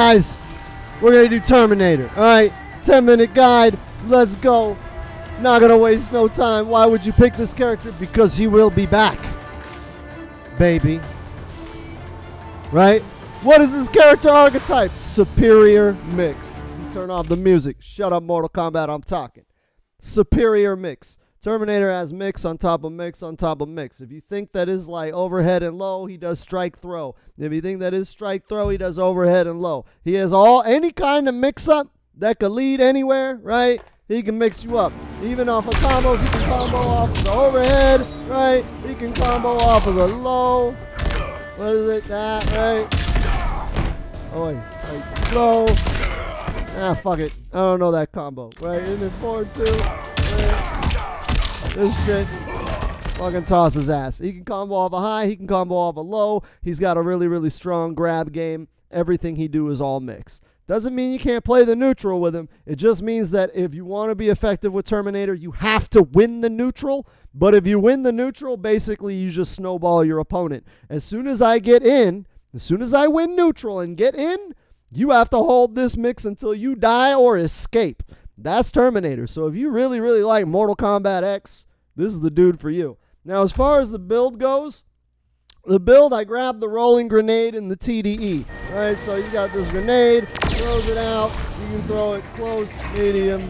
Guys, we're gonna do Terminator. Alright, 10-minute guide. Let's go. Not gonna waste no time. Why would you pick this character? Because he will be back, baby. Right? What is his character archetype? Superior mix. Turn off the music. Shut up, Mortal Kombat. I'm talking. Superior mix. Terminator has mix on top of mix on top of mix. If you think that is like overhead and low, he does strike throw. If you think that is strike throw, he does overhead and low. He has any kind of mix up that could lead anywhere, right? He can mix you up. Even off of combos, he can combo off of the overhead, right? He can combo off of the low. What is it? That, right? Oh, wait. Like, low. Ah, fuck it. I don't know that combo, right? And then 4-2. Right? This shit fucking toss his ass. He can combo off a high. He can combo off a low. He's got a really, really strong grab game. Everything he do is all mix. Doesn't mean you can't play the neutral with him. It just means that if you want to be effective with Terminator, you have to win the neutral. But if you win the neutral, basically you just snowball your opponent. As soon as I get in, as soon as I win neutral and get in, you have to hold this mix until you die or escape. That's Terminator. So if you really, really like Mortal Kombat X, this is the dude for you. Now, as far as the build goes, I grabbed the rolling grenade and the TDE. Right, so you got this grenade, throws it out. You can throw it close, medium,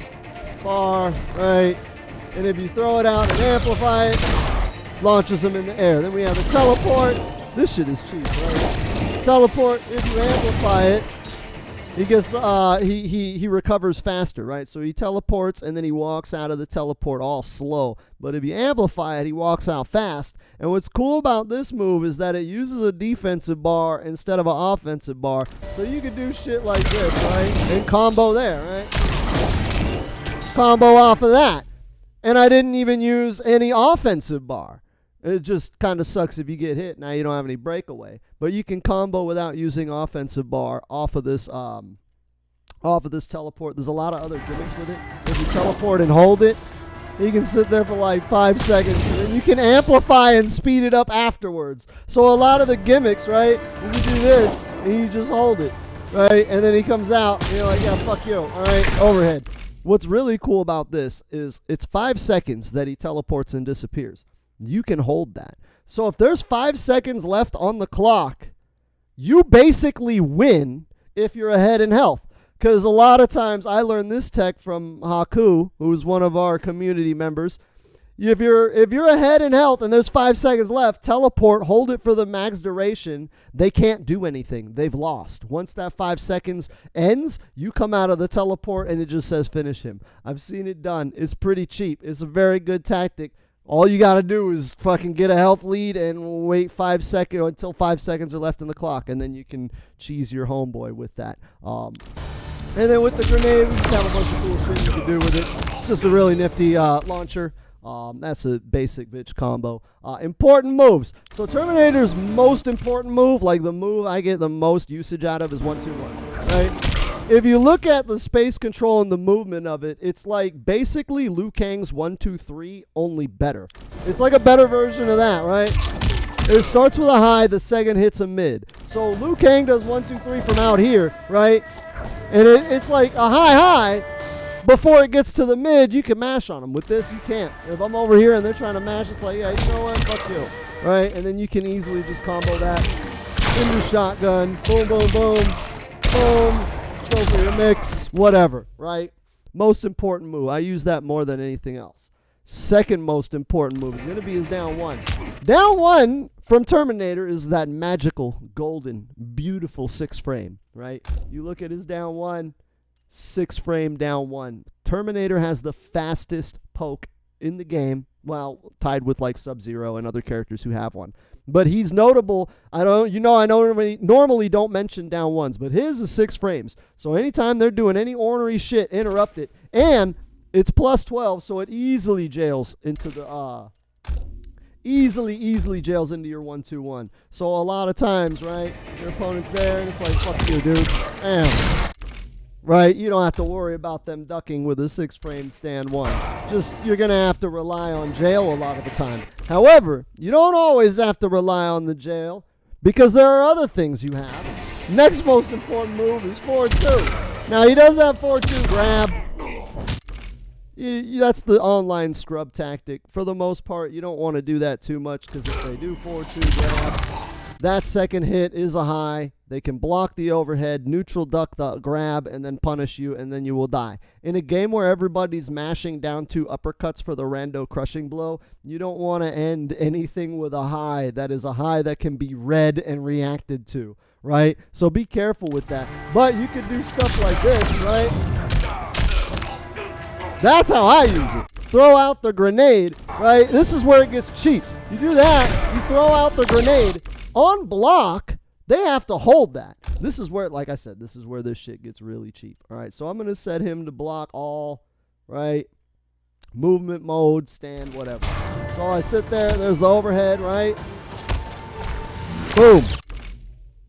far, right? And if you throw it out and amplify it, launches them in the air. Then we have the teleport. This shit is cheap, right? Teleport, if you amplify it, he gets he recovers faster, right? So he teleports and then he walks out of the teleport all slow. But if you amplify it, he walks out fast. And what's cool about this move is that it uses a defensive bar instead of an offensive bar. So you can do shit like this, right? And combo there, right? Combo off of that. And I didn't even use any offensive bar. It just kind of sucks if you get hit. Now you don't have any breakaway. But you can combo without using offensive bar off of this teleport. There's a lot of other gimmicks with it. If you teleport and hold it, you can sit there for like 5 seconds. And then you can amplify and speed it up afterwards. So a lot of the gimmicks, right? You do this and you just hold it, right? And then he comes out and you're like, yeah, fuck you. All right, overhead. What's really cool about this is it's 5 seconds that he teleports and disappears. You can hold that. So if there's 5 seconds left on the clock, you basically win if you're ahead in health. Because a lot of times, I learned this tech from Haku, who's one of our community members. If you're ahead in health and there's 5 seconds left, teleport, hold it for the max duration. They can't do anything. They've lost. Once that 5 seconds ends, you come out of the teleport and it just says finish him. I've seen it done. It's pretty cheap. It's a very good tactic. All you got to do is fucking get a health lead and wait 5 seconds until 5 seconds are left in the clock, and then you can cheese your homeboy with that. And then with the grenade, we just have a bunch of cool shit you can do with it. It's just a really nifty launcher. That's a basic bitch combo. Important moves. So Terminator's most important move, like the move I get the most usage out of, is 1-2-1. Right? If you look at the space control and the movement of it, it's like basically Liu Kang's 1-2-3, only better. It's like a better version of that, right? It starts with a high, the second hits a mid. So Liu Kang does 1-2-3 from out here, right? And it's like a high. Before it gets to the mid, you can mash on them. With this, you can't. If I'm over here and they're trying to mash, it's like, yeah, you know what? Fuck you. Right? And then you can easily just combo that into shotgun. Boom, boom, boom. Boom. Go for your mix, whatever, right? Most important move. I use that more than anything else. Second most important move is going to be his down one. Down one from Terminator is that magical, golden, beautiful 6 frame, right? You look at his down one, 6 frame down one. Terminator has the fastest poke in the game, well, tied with like Sub-Zero and other characters who have one. But he's notable. I normally don't mention down ones, but his is 6 frames. So anytime they're doing any ornery shit, interrupt it. And it's plus 12, so it easily jails into the easily jails into your 1-2-1. So a lot of times, right, your opponent's there and it's like, fuck you, dude. Bam. Right? You don't have to worry about them ducking with a 6 frame stand one. Just, you're going to have to rely on jail a lot of the time. However, you don't always have to rely on the jail because there are other things you have. Next most important move is forward 2. Now, he does have forward 2 grab. That's the online scrub tactic. For the most part, you don't want to do that too much because if they do forward 2 grab, that second hit is a high. They can block the overhead, neutral duck the grab, and then punish you, and then you will die. In a game where everybody's mashing down 2 uppercuts for the rando crushing blow, you don't want to end anything with a high that is a high that can be read and reacted to, right? So be careful with that. But you could do stuff like this, right? That's how I use it. Throw out the grenade, right? This is where it gets cheap. You do that, you throw out the grenade. On block, they have to hold that. This is where, like I said, this is where this shit gets really cheap. All right, so I'm going to set him to block all, right? Movement mode, stand, whatever. So I sit there, there's the overhead, right? Boom.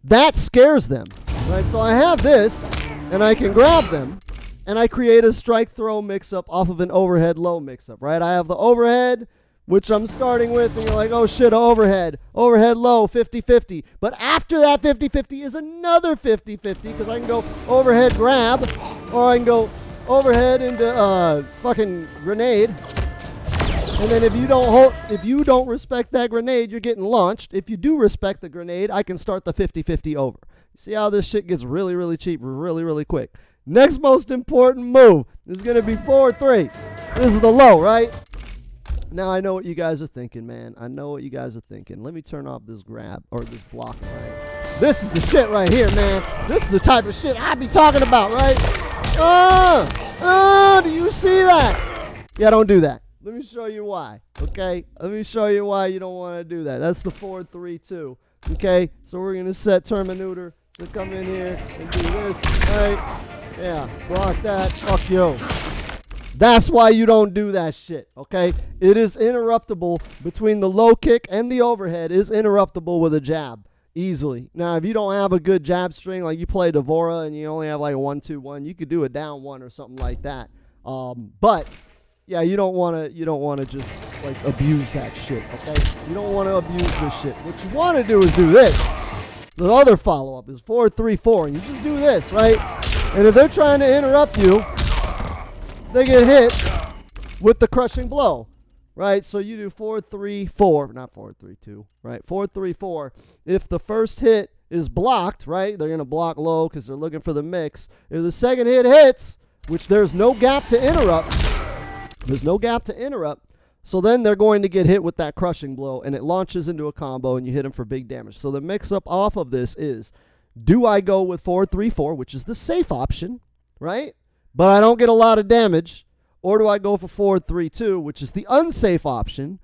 That scares them, right? So I have this, and I can grab them, and I create a strike throw mix-up off of an overhead low mix-up, right? I have the overhead, which I'm starting with, and you're like, oh shit, overhead low, 50-50. But after that 50-50 is another 50-50, because I can go overhead grab, or I can go overhead into fucking grenade. And then if you don't respect that grenade, you're getting launched. If you do respect the grenade, I can start the 50-50 over. You see how this shit gets really, really cheap, really, really quick. Next most important move is going to be forward 3. This is the low, right? Now, I know what you guys are thinking, man. I know what you guys are thinking. Let me turn off this grab, or this block, right? This is the shit right here, man. This is the type of shit I be talking about, right? Do you see that? Yeah, don't do that. Let me show you why, okay? Let me show you why you don't want to do that. That's the forward 3-2, okay? So we're going to set Terminator to come in here and do this, right? Yeah, block that. Fuck you. That's why you don't do that shit, okay? It is interruptible between the low kick and the overhead is interruptible with a jab easily. Now, if you don't have a good jab string, like you play Devora and you only have like a 1-2-1, you could do a down 1 or something like that. But yeah, you don't want to just like abuse that shit, okay? You don't want to abuse this shit. What you want to do is do this. The other follow-up is 4-3-4, and you just do this, right? And if they're trying to interrupt you, they get hit with the crushing blow, right? So you do 4-3-4, not 4-3-2, right? 4-3-4. If the first hit is blocked, right? They're going to block low because they're looking for the mix. If the second hit hits, which there's no gap to interrupt, so then they're going to get hit with that crushing blow, and it launches into a combo, and you hit them for big damage. So the mix-up off of this is, do I go with 4-3-4, which is the safe option, right? But I don't get a lot of damage, or do I go for 4-3-2, which is the unsafe option,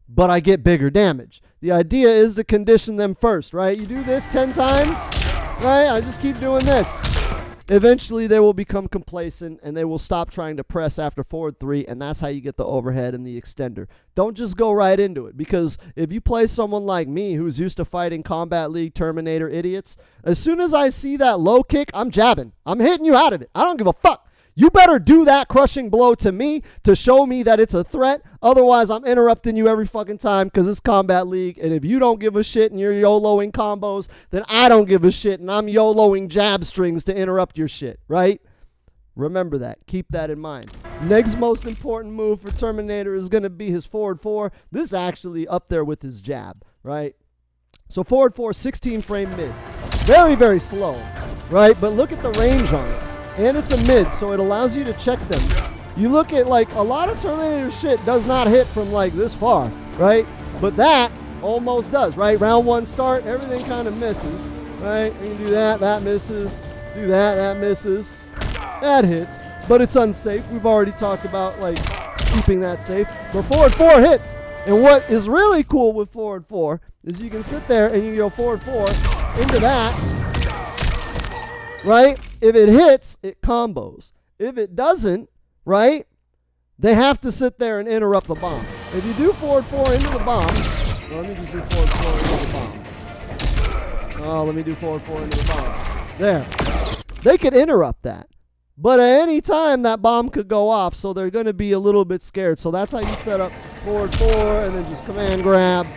but I get bigger damage? The idea is to condition them first, right? You do this 10 times, right? I just keep doing this. Eventually, they will become complacent, and they will stop trying to press after forward 3, and that's how you get the overhead and the extender. Don't just go right into it, because if you play someone like me who's used to fighting Combat League Terminator idiots, as soon as I see that low kick, I'm jabbing. I'm hitting you out of it. I don't give a fuck. You better do that crushing blow to me to show me that it's a threat. Otherwise, I'm interrupting you every fucking time because it's Combat League. And if you don't give a shit and you're YOLOing combos, then I don't give a shit and I'm YOLOing jab strings to interrupt your shit, right? Remember that. Keep that in mind. Next most important move for Terminator is going to be his forward 4. This is actually up there with his jab, right? So forward 4, 16 frame mid. Very, very slow, right? But look at the range on it. And it's a mid, so it allows you to check them. You look at, like, a lot of Terminator shit does not hit from, like, this far, right? But that almost does, right? Round 1 start, everything kind of misses, right? You can do that, that misses. Do that, that misses. That hits, but it's unsafe. We've already talked about, like, keeping that safe. But forward 4 hits. And what is really cool with forward 4 is you can sit there and you can go forward 4 into that. Right? If it hits, it combos. If it doesn't, right, they have to sit there and interrupt the bomb. If you do forward 4 into the bomb, well, let me just do forward 4 into the bomb. Oh, let me do forward 4 into the bomb. There. They could interrupt that. But at any time, that bomb could go off, so they're going to be a little bit scared. So that's how you set up forward 4 and then just command grab.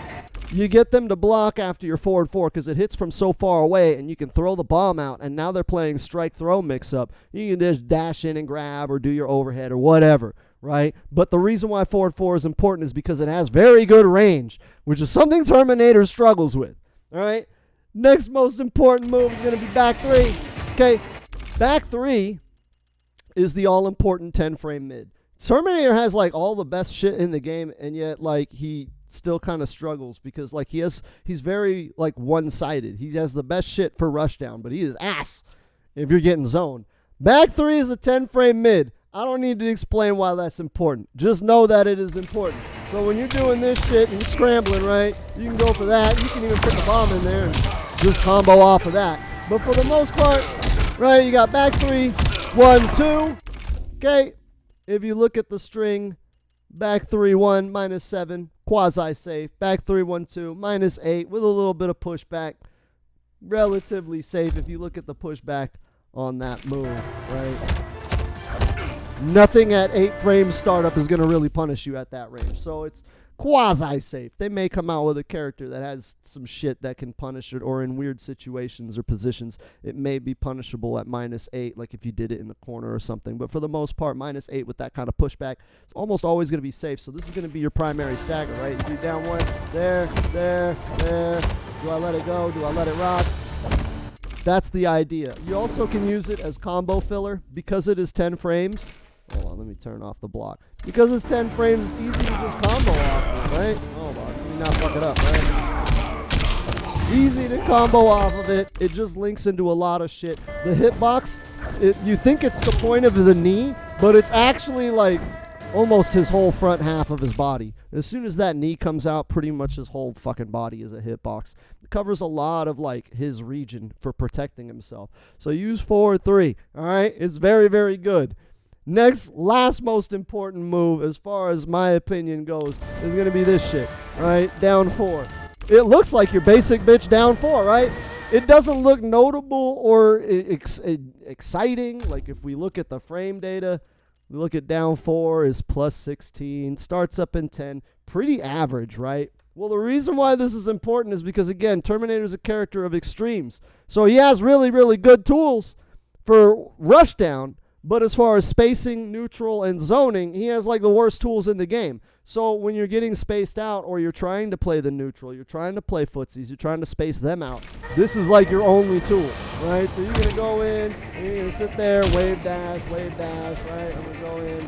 You get them to block after your forward 4 because it hits from so far away and you can throw the bomb out, and now they're playing strike throw mix up. You can just dash in and grab or do your overhead or whatever, right? But the reason why forward 4 is important is because it has very good range, which is something Terminator struggles with, all right? Next most important move is going to be back 3. Okay, back 3 is the all-important 10-frame mid. Terminator has like all the best shit in the game, and yet like he still kind of struggles because like he's very like one-sided. He has the best shit for rushdown, but he is ass if you're getting zoned. Back 3 is a 10-frame mid. I don't need to explain why that's important. Just know that it is important. So when you're doing this shit and you're scrambling, right, you can go for that. You can even put the bomb in there and just combo off of that. But for the most part, right, you got back 3, 1, 2. Okay, if you look at the string, back 3, 1, -7, quasi-safe. Back 3, 1, 2, -8 with a little bit of pushback. Relatively safe if you look at the pushback on that move, right? Nothing at 8 frames startup is going to really punish you at that range. So it's quasi-safe. They may come out with a character that has some shit that can punish it, or in weird situations or positions, it may be punishable at -8, like if you did it in the corner or something. But for the most part, -8 with that kind of pushback, it's almost always going to be safe. So this is going to be your primary stagger, right? You do down 1, there, there, there. Do I let it go? Do I let it rock? That's the idea. You also can use it as combo filler because it is 10 frames. Hold on, let me turn off the block. Because it's 10 frames, it's easy to just combo off it, right? Hold on, let me not fuck it up, right? Easy to combo off of it. It just links into a lot of shit. The hitbox, you think it's the point of the knee, but it's actually like almost his whole front half of his body. As soon as that knee comes out, pretty much his whole fucking body is a hitbox. It covers a lot of like his region for protecting himself. So use forward 3, all right? It's very, very good. Last most important move, as far as my opinion goes, is going to be this shit, right? Down 4. It looks like your basic bitch down 4, right? It doesn't look notable or exciting. Like if we look at the frame data, we look at down 4 is +16, starts up in 10. Pretty average, right? Well, the reason why this is important is because, again, Terminator is a character of extremes. So he has really, really good tools for rushdown. But as far as spacing, neutral, and zoning, he has like the worst tools in the game. So when you're getting spaced out or you're trying to play the neutral, you're trying to play footsies, you're trying to space them out, this is like your only tool, right? So you're going to go in, and you're going to sit there, wave dash, right? I'm going to go in,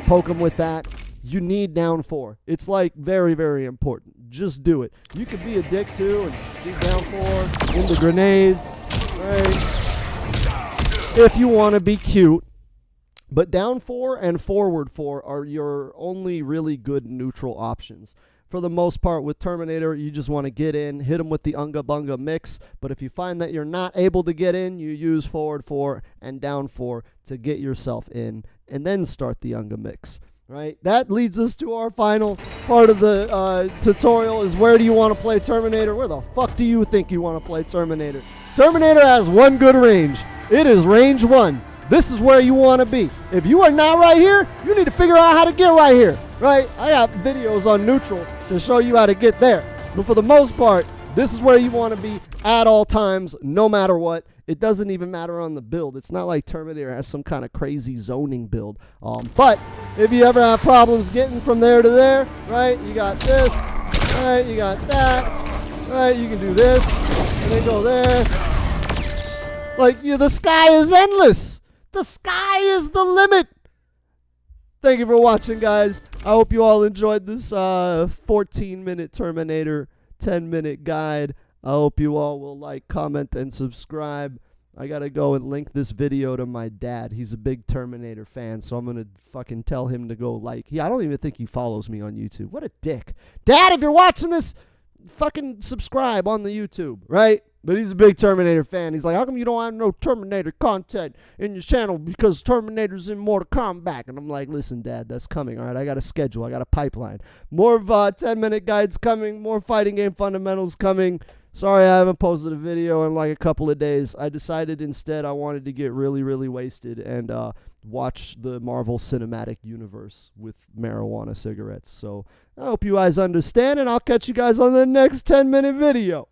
poke him with that. You need down 4. It's like very, very important. Just do it. You could be a dick too and do down 4 into grenades, right? If you want to be cute. But down 4 and forward 4 are your only really good neutral options. For the most part with Terminator, you just want to get in, hit him with the Unga Bunga mix. But if you find that you're not able to get in, you use forward 4 and down 4 to get yourself in and then start the Unga mix. Right? That leads us to our final part of the tutorial is where do you want to play Terminator? Where the fuck do you think you want to play Terminator? Terminator has one good range. It is range 1. This is where you want to be. If you are not right here, you need to figure out how to get right here, right? I got videos on neutral to show you how to get there. But for the most part, this is where you want to be at all times, no matter what. It doesn't even matter on the build. It's not like Terminator has some kind of crazy zoning build. But if you ever have problems getting from there to there, right, you got this, right, you got that, right, you can do this, and then go there. Like, the sky is endless. The sky is the limit. Thank you for watching, guys. I hope you all enjoyed this 14-minute Terminator 10-minute guide. I hope you all will like, comment, and subscribe. I got to go and link this video to my dad. He's a big Terminator fan, so I'm going to fucking tell him to go like. I don't even think he follows me on YouTube. What a dick. Dad, if you're watching this, fucking subscribe on the YouTube, right? But he's a big Terminator fan. He's like, how come you don't have no Terminator content in your channel? Because Terminator's in Mortal Kombat. And I'm like, listen, Dad, that's coming, all right? I got a schedule. I got a pipeline. More of 10-minute guides coming. More fighting game fundamentals coming. Sorry I haven't posted a video in like a couple of days. I decided instead I wanted to get really, really wasted and watch the Marvel Cinematic Universe with marijuana cigarettes. So I hope you guys understand, and I'll catch you guys on the next 10-minute video.